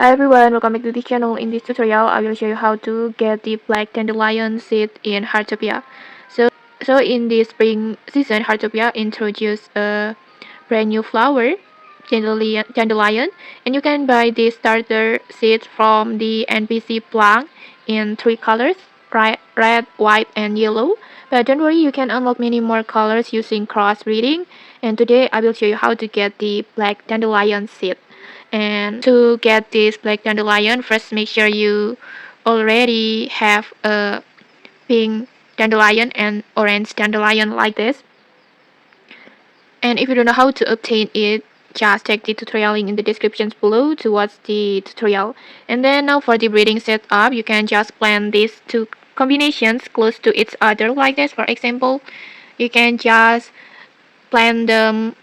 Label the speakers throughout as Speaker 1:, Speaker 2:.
Speaker 1: Hi everyone, welcome back to this channel. In this tutorial, I will show you how to get the black dandelion seed in Heartopia. So in this spring season, Heartopia introduced a brand new flower, dandelion, and you can buy the starter seed from the NPC plant in 3 colors, red, white, and yellow. But don't worry, you can unlock many more colors using crossbreeding. And today I will show you how to get the black dandelion seed. And to get this black dandelion, first make sure you already have a pink dandelion and orange dandelion like this. And if you don't know how to obtain it, just check the tutorial link in the descriptions below to watch the tutorial. And then now for the breeding setup, you can just plant these two combinations close to each other like this. For example, you can just plant them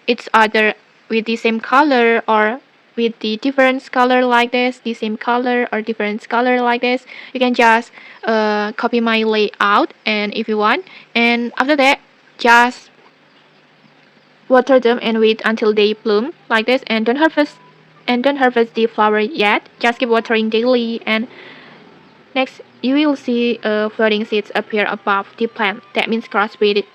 Speaker 1: each other with the same color or with the different color like this, the same color or different color like this. You can just copy my layout and if you want, and after that just water them and wait until they bloom like this, and don't harvest the flower yet, just keep watering daily. And next you will see floating seeds appear above the plant. That means crossbreeding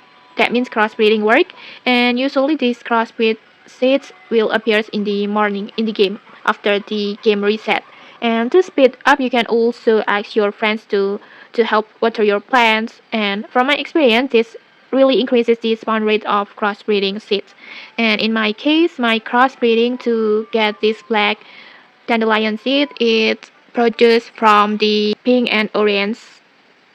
Speaker 1: work, and usually these crossbreed seeds will appear in the morning in the game after the game reset. And to speed up, you can also ask your friends to help water your plants. And from my experience, this really increases the spawn rate of crossbreeding seeds. And in my case, my crossbreeding to get this black dandelion seed is produced from the pink and orange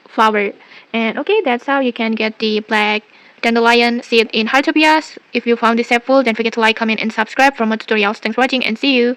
Speaker 1: flower. And okay, that's how you can get the black dandelion seed in Heartopias. If you found this helpful, don't forget to like, comment, and subscribe for more tutorials. Thanks for watching and see you.